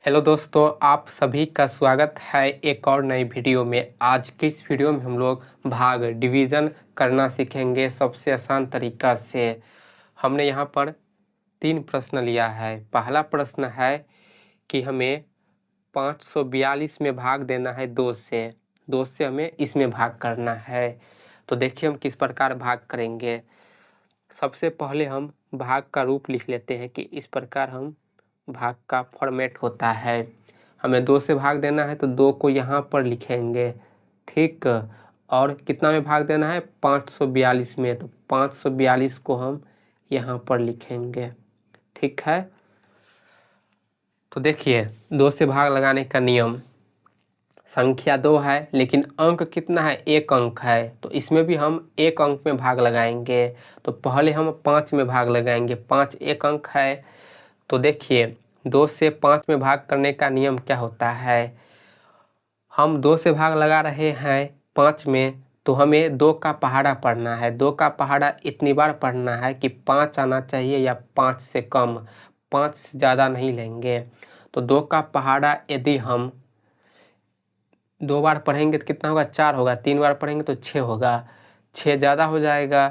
Hello दोस्तों, आप सभी का स्वागत है एक और नई वीडियो में। आज की इस वीडियो में हम लोग भाग डिवीज़न करना सीखेंगे सबसे आसान तरीका से। हमने यहाँ पर 3 प्रश्न लिया है। पहला प्रश्न है कि हमें 542 में भाग देना है 2 से। 2 से हमें इसमें भाग करना है। तो देखिए हम किस प्रकार भाग करेंगे। सबसे पहले हम भाग का रूप लिख लेते हैं कि इस प्रकार हम भाग का फॉर्मेट होता है। हमें 2 से भाग देना है तो 2 को यहाँ पर लिखेंगे, ठीक। और कितना में भाग देना है? 542 में, तो 542 को हम यहाँ पर लिखेंगे, ठीक है। तो देखिए 2 से भाग लगाने का नियम, संख्या 2 है लेकिन अंक कितना है? 1 अंक है, तो इसमें भी हम 1 अंक में भाग लगाएंगे। तो पहले हम 5 में भाग लगाएंगे, 5 1 अंक है। तो देखिए 2 से 5 में भाग करने का नियम क्या होता है। हम 2 से भाग लगा रहे हैं 5 में, तो हमें 2 का पहाड़ा पढ़ना है। 2 का पहाड़ा इतनी बार पढ़ना है कि 5 आना चाहिए या 5 से कम, 5 से ज़्यादा नहीं लेंगे। तो 2 का पहाड़ा यदि हम 2 बार पढ़ेंगे तो कितना होगा? 4 होगा। 3 बार पढ़ेंगे तो 6 होगा। 6 ज़्यादा हो जाएगा,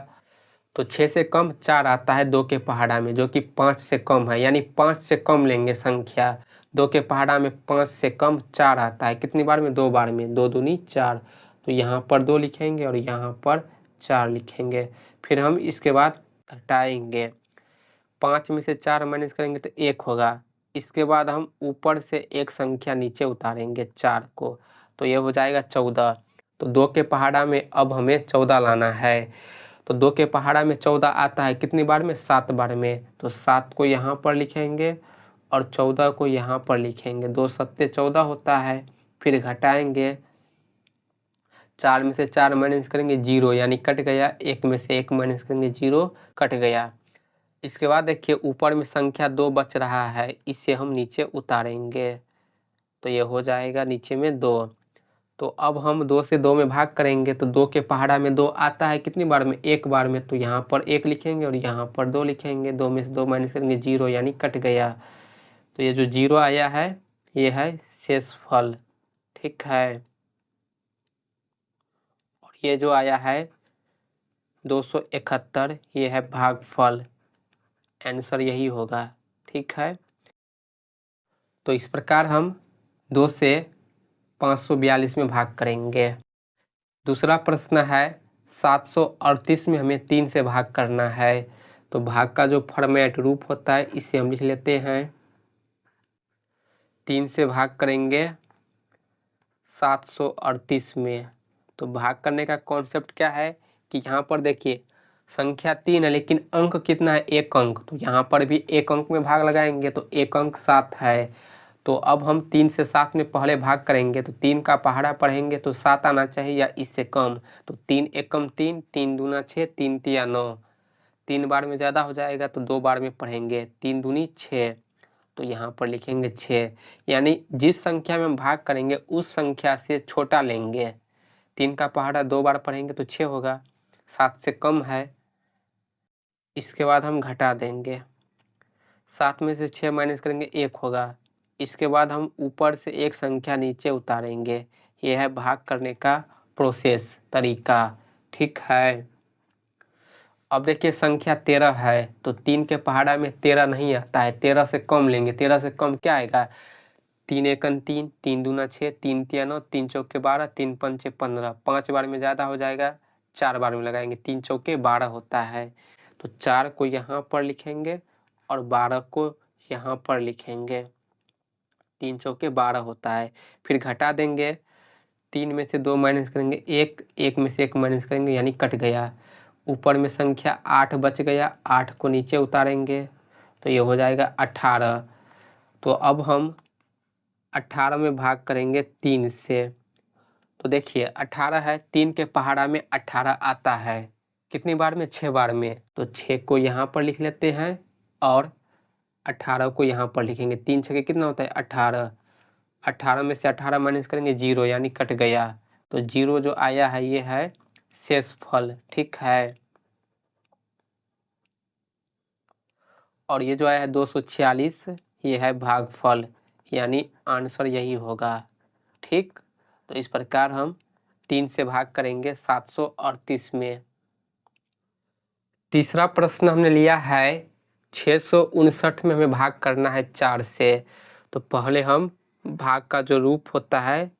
तो 6 से कम 4 आता है 2 के पहाड़ा में, जो कि 5 से कम है, यानी 5 से कम लेंगे संख्या। 2 के पहाड़ा में 5 से कम 4 आता है। कितनी बार में? 2 बार में। 2 दूनी 4, तो यहाँ पर 2 लिखेंगे और यहाँ पर 4 लिखेंगे। फिर हम इसके बाद घटाएंगे, 5 में से 4 माइनस करेंगे तो 1 होगा। इसके बाद हम ऊपर से एक संख्या नीचे उतारेंगे 4 को, तो ये हो जाएगा 14। तो 2 के पहाड़ा में अब हमें 14 लाना है। तो 2 के पहाड़ा में 14 आता है कितनी बार में? 7 बार में। तो 7 को यहाँ पर लिखेंगे और 14 को यहाँ पर लिखेंगे। 2 सत्ते 14 होता है। फिर घटाएंगे, 4 में से 4 माइनस करेंगे 0, यानी कट गया। 1 में से 1 माइनस करेंगे 0, कट गया। इसके बाद देखिए ऊपर में संख्या 2 बच रहा है, इसे हम नीचे उतारेंगे, तो ये हो जाएगा नीचे में 2। तो अब हम 2 से 2 में भाग करेंगे, तो 2 के पहाड़ा में 2 आता है कितनी बार में? 1 बार में। तो यहाँ पर 1 लिखेंगे और यहाँ पर 2 लिखेंगे। 2 में से 2 माइनस करेंगे 0, यानी कट गया। तो ये जो 0 आया है ये है शेषफल, ठीक है। और ये जो आया है 271, ये है भागफल। आंसर यही होगा, ठीक है। तो इस प्रकार हम 2 से 542 में भाग करेंगे। दूसरा प्रश्न है 738 में हमें 3 से भाग करना है। तो भाग का जो फॉर्मेट रूप होता है इसे हम लिख लेते हैं। 3 से भाग करेंगे 738 में। तो भाग करने का कॉन्सेप्ट क्या है कि यहाँ पर देखिए संख्या 3 है लेकिन अंक कितना है? 1 अंक। तो यहाँ पर भी 1 अंक में भाग लगाएंगे, तो 1 अंक 7 है। तो अब हम 3 से 7 में पहले भाग करेंगे, तो 3 का पहाड़ा पढ़ेंगे तो 7 आना चाहिए या इससे कम। तो 3 एकम 3, 3 दूना 6, 3 तिया 9। 3 बार में ज़्यादा हो जाएगा तो 2 बार में पढ़ेंगे, 3 दूनी 6, तो यहाँ पर लिखेंगे 6। यानी जिस संख्या में हम भाग करेंगे उस संख्या से छोटा लेंगे। 3 का पहाड़ा 2 बार पढ़ेंगे तो 6 होगा, 7 से कम है। इसके बाद हम घटा देंगे, 7 में से 6 माइनस करेंगे 1 होगा। इसके बाद हम ऊपर से एक संख्या नीचे उतारेंगे। यह है भाग करने का प्रोसेस, तरीका, ठीक है। अब देखिए संख्या 13 है, तो 3 के पहाड़ा में 13 नहीं आता है, 13 से कम लेंगे। 13 से कम क्या आएगा? 3 एकन 3, 3 दूना 6, 3 तिया 9, 3 चौके 12, 3 पंचे 15। 5 बार में ज़्यादा हो जाएगा, 4 बार में लगाएंगे, 3 चौके 12 होता है। तो 4 को यहाँ पर लिखेंगे और 12 को यहाँ पर लिखेंगे। 3 चौके 12 होता है। फिर घटा देंगे, 3 में से 2 माइनस करेंगे 1, 1 में से 1 माइनस करेंगे यानी कट गया। ऊपर में संख्या 8 बच गया, 8 को नीचे उतारेंगे तो ये हो जाएगा 18। तो अब हम 18 में भाग करेंगे 3 से। तो देखिए 18 है, 3 के पहाड़ा में 18 आता है कितनी बार में? 6 बार में। तो 6 को यहाँ पर लिख लेते हैं और 18 को यहाँ पर लिखेंगे। 3 छके कितना होता है? 18। 18 में से 18 माइनस करेंगे 0, यानी कट गया। तो 0 जो आया है ये है शेषफल, ठीक है। और ये जो आया है 246, ये है भागफल, यानी आंसर यही होगा। ठीक, तो इस प्रकार हम 3 से भाग करेंगे 738 में। तीसरा प्रश्न हमने लिया है 659 में हमें भाग करना है 4 से। तो पहले हम भाग का जो रूप होता है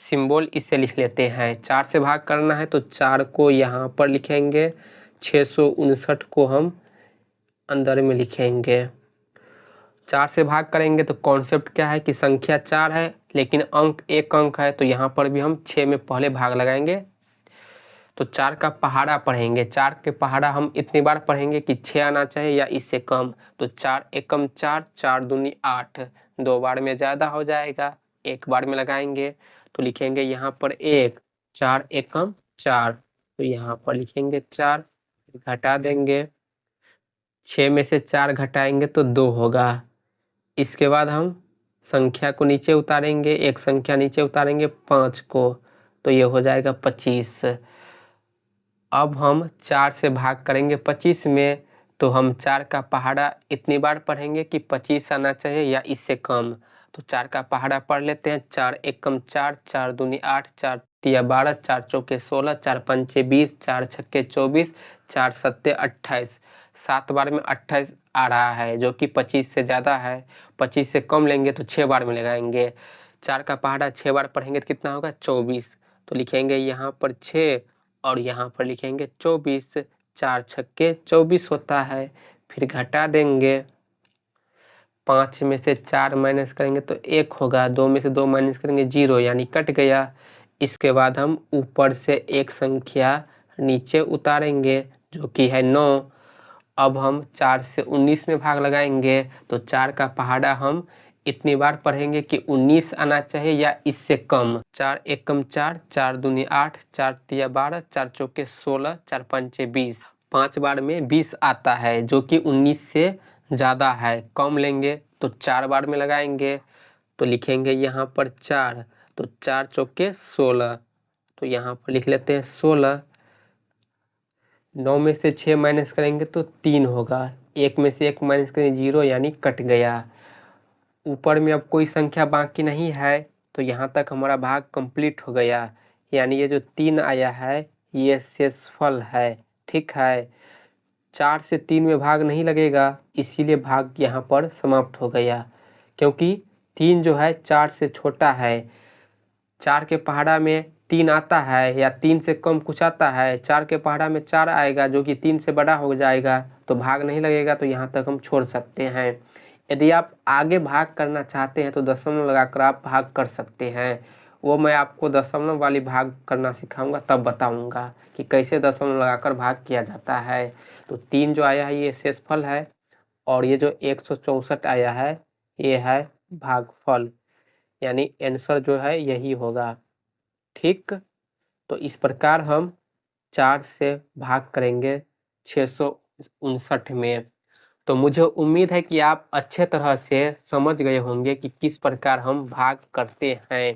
सिंबल इसे लिख लेते हैं। 4 से भाग करना है तो 4 को यहाँ पर लिखेंगे, 659 को हम अंदर में लिखेंगे। 4 से भाग करेंगे तो कॉन्सेप्ट क्या है कि संख्या 4 है लेकिन अंक 1 अंक है, तो यहाँ पर भी हम 6 में पहले भाग लगाएंगे। तो 4 का पहाड़ा पढ़ेंगे। 4 के पहाड़ा हम इतनी बार पढ़ेंगे कि 6 आना चाहिए या इससे कम। तो 4 एकम 4, 4 दूनी 8, 2 बार में ज़्यादा हो जाएगा, 1 बार में लगाएंगे तो लिखेंगे यहाँ पर 1, 4 एकम 4, तो यहाँ पर लिखेंगे 4, घटा देंगे, 6 में से 4 घटाएंगे तो 2 होगा। इसके बाद हम संख्या को नीचे उतारेंगे, एक संख्या नीचे उतारेंगे 5 को, तो ये हो जाएगा 25। अब हम 4 से भाग करेंगे 25 में, तो हम 4 का पहाड़ा इतनी बार पढ़ेंगे कि 25 आना चाहिए या इससे कम। तो 4 का पहाड़ा पढ़ लेते हैं। 4 एकम 4, 4 दूनी 8, 4 तिया 12, 4 चौके 16, 4 पंचे 20, 4 छक्के 24, 4 सत्ते 28। 7 बार में 28 आ रहा है जो कि 25 से ज़्यादा है। 25 से कम लेंगे तो 6 बार में लगाएंगे। 4 का पहाड़ा 6 बार पढ़ेंगे तो कितना होगा 24। तो लिखेंगे यहाँ पर 6 और यहाँ पर लिखेंगे 24। 4 छक्के 24 होता है, फिर घटा देंगे। 5 में से 4 माइनस करेंगे तो 1 होगा, 2 में से 2 माइनस करेंगे 0 यानी कट गया। इसके बाद हम ऊपर से एक संख्या नीचे उतारेंगे जो कि है 9। अब हम 4 से 19 में भाग लगाएंगे। तो 4 का पहाड़ा हम इतनी बार पढ़ेंगे कि 19 आना चाहिए या इससे कम। 4 एकम 4, 4 दूनी 8, 4 तिया 12, 4 चौके 16, 4 पंचे 20। 5 बार में 20 आता है जो कि 19 से ज़्यादा है। कम लेंगे तो 4 बार में लगाएंगे, तो लिखेंगे यहाँ पर 4, तो 4 चौके 16, तो यहाँ पर लिख लेते हैं 16। 9 में से 6 माइनस करेंगे तो 3 होगा, 1 में से 1 माइनस करेंगे 0 यानी कट गया। ऊपर में अब कोई संख्या बाकी नहीं है, तो यहाँ तक हमारा भाग कंप्लीट हो गया। यानी ये जो 3 आया है ये शेषफल है। ठीक है, 4 से 3 में भाग नहीं लगेगा, इसीलिए भाग यहाँ पर समाप्त हो गया, क्योंकि 3 जो है 4 से छोटा है। 4 के पहाड़ा में 3 आता है या 3 से कम कुछ आता है, 4 के पहाड़ा में 4 आएगा जो कि 3 से बड़ा हो जाएगा, तो भाग नहीं लगेगा, तो यहाँ तक हम छोड़ सकते हैं। यदि आप आगे भाग करना चाहते हैं तो दशमलव लगाकर आप भाग कर सकते हैं। वो मैं आपको दशमलव वाली भाग करना सिखाऊंगा, तब बताऊंगा कि कैसे दशमलव लगाकर भाग किया जाता है। तो 3 जो आया है ये शेषफल है और ये जो 164 आया है ये है भागफल, यानी आंसर जो है यही होगा। ठीक, तो इस प्रकार हम 4 से भाग करेंगे 659 में। तो मुझे उम्मीद है कि आप अच्छे तरह से समझ गए होंगे कि किस प्रकार हम भाग करते हैं।